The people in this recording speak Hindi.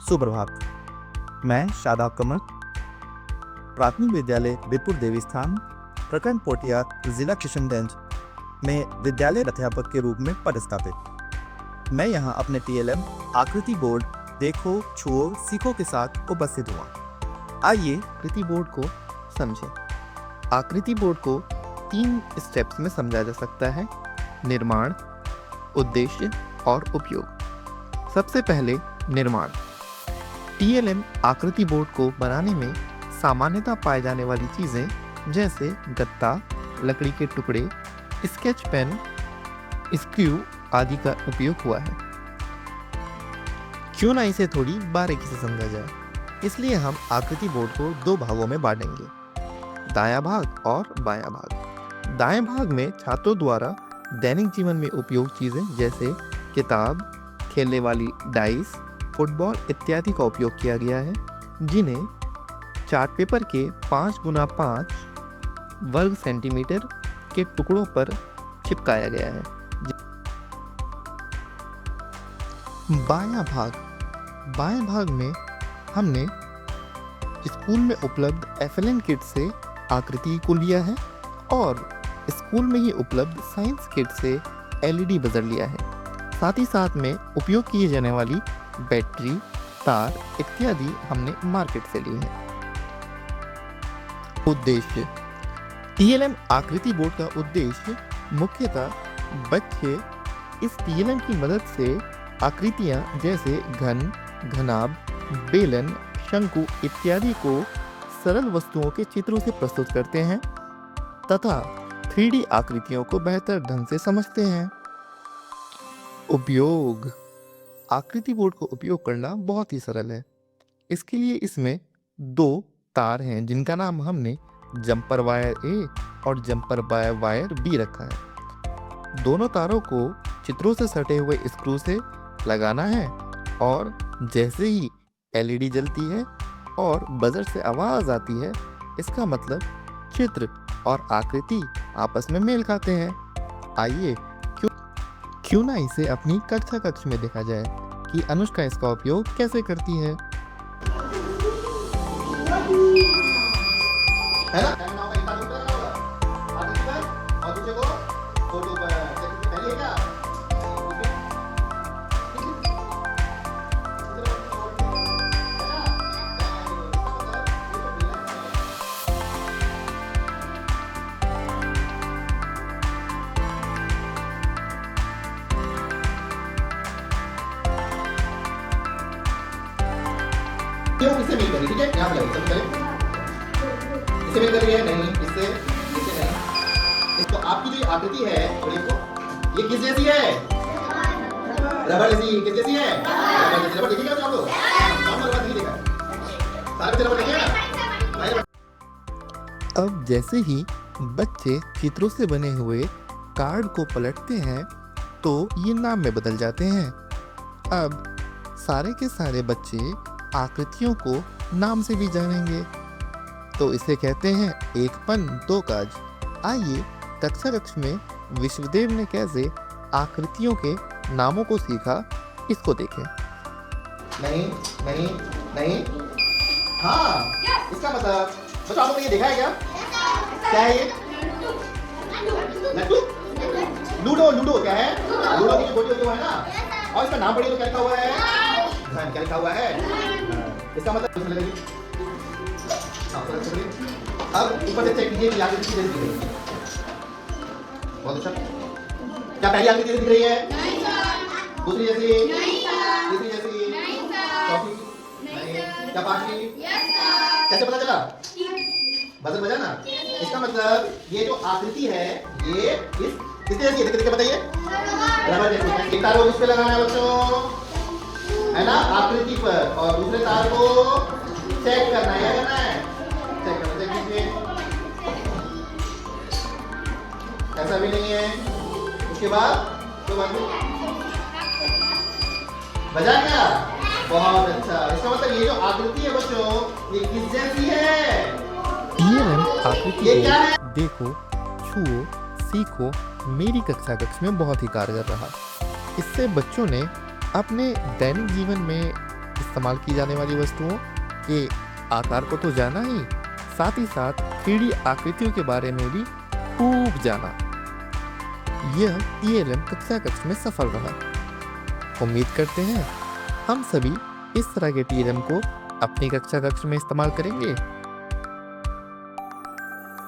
सुप्रभात। मैं शादाब कमर, प्राथमिक विद्यालय बिरपुर देवी स्थान, प्रखंड पोटिया, जिला किशनगंज में विद्यालय अध्यापक के रूप में पदस्थापित। मैं यहाँ अपने टीएलएम आकृति बोर्ड देखो छुओ सीखो के साथ उपस्थित हुआ। आइए आकृति बोर्ड को समझें। आकृति बोर्ड को 3 स्टेप्स में समझा जा सकता है: निर्माण, उद्देश्य और उपयोग। सबसे पहले निर्माण। टीएलएम आकृति बोर्ड को बनाने में सामान्यतः पाए जाने वाली चीजें जैसे गत्ता, लकड़ी के टुकड़े, स्केच पेन, स्क्रू आदि का उपयोग हुआ है। क्यों ना इसे थोड़ी बारीकी से समझा जाए, इसलिए हम आकृति बोर्ड को 2 भागों में बांटेंगे: दायां भाग और बायां भाग। दाएं भाग में छात्रों द्वारा दैनिक जीवन में उपयोग चीजें जैसे किताब, खेलने वाली डाइस, फुटबॉल इत्यादि का उपयोग किया गया है, जिन्हें चार्ट पेपर के 5x5 वर्ग सेंटीमीटर के टुकड़ों पर चिपकाया गया है। बायां भाग में हमने स्कूल में उपलब्ध एफएलएन किट से आकृति को लिया है और स्कूल में ही उपलब्ध साइंस किट से एलईडी बजर लिया है। साथ ही साथ में उपयोग किए जाने वाली बैटरी, तार इत्यादि हमने मार्केट से ली है। उद्देश्य। टीएलएम आकृति बोर्ड का उद्देश्य मुख्यतः बच्चे इस टीएलएम की मदद से आकृतियां जैसे घन, घनाभ, बेलन, शंकु इत्यादि को सरल वस्तुओं के चित्रों से प्रस्तुत करते हैं तथा 3D आकृतियों को बेहतर ढंग से समझते हैं। उपयोग। आकृति बोर्ड को उपयोग करना बहुत ही सरल है। इसके लिए इसमें 2 तार हैं जिनका नाम हमने जंपर वायर ए और जंपर वायर बी रखा है। दोनों तारों को चित्रों से सटे हुए स्क्रू से लगाना है और जैसे ही एलईडी जलती है और बजर से आवाज आती है, इसका मतलब चित्र और आकृति आपस में मेल खाते हैं। आइए क्यों ना इसे अपनी कक्षा में देखा जाए कि अनुष्का इसका उपयोग कैसे करती है। है ना? और दूसरे को फोटो पर पहले क्या? क्यों इससे मिल करी? ठीक है, यहाँ पे सब करें। इससे मिल करी है नहीं, इससे नहीं। इसको आपकी जो आकृति है और ये किस जैसी है? रबर जैसी। किस जैसी है? रबर जैसी। रबर देखिएगा तो आप लोग कौन रबर नहीं देखा? सारे बच्चे रबर देखिएगा। अब जैसे ही बच्चे चित्रों से बने हुए कार्ड को पलटते हैं तो ये नाम में बदल जाते हैं। अब सारे के सारे बच्चे आकृतियों को नाम से भी जानेंगे, तो इसे कहते हैं एक पन दो काज। आइए कक्षा में विश्वदेव ने कैसे आकृतियों के नामों को सीखा, इसको देखें। नहीं नहीं नहीं। हाँ, इसका मतलब बच्चों आपने ये देखा है क्या? क्या है ये? लट्टू? लूडो क्या है? लूडो की जो गोटी होती है ना, और इसका नाम पढ़िए तो क्या लिखा हुआ है? घन। क्या लिखा हुआ है? इसका मतलब इसमें लगेगी। अब ऊपर से चेक कीजिए कि आगे कितनी दिख रही है। बहुत अच्छा। क्या पहली आकृति दिख रही है? नहीं सर। दूसरी जैसी? नहीं सर। तीसरी जैसी? नहीं सर। चौथी? नहीं। क्या पांचवी? Yes sir. कैसे पता चला? बजर बजा ना। इसका मतलब ये जो आकृति है ये इस किसके जैसी है? किसके बताइए? रबर जैसी है। एक तार को किस पे लगाना है बच्चों? है ना, आकृति पर, और दूसरे तार को चेक करना है। क्या करना है? चेक करना। चेक कीजिए। ऐसा भी नहीं है। उसके बाद तो बजा क्या? बहुत अच्छा। इसका मतलब ये जो आकृति है बच्चों, ये किस जैसी है? टीएलएम आकृति ये क्या है? देखो छुओ सीखो मेरी कक्षा में बहुत ही कारगर रहा। इससे बच्चों ने अपने दैनिक जीवन में इस्तेमाल की जाने वाली वस्तुओं के आकार को तो जाना ही, साथ ही साथ 3D आकृतियों के बारे में भी खूब जाना। यह TLM कक्षा कक्ष में सफल रहा। उम्मीद करते हैं हम सभी इस तरह के TLM को अपनी कक्षा कक्ष में इस्तेमाल करेंगे।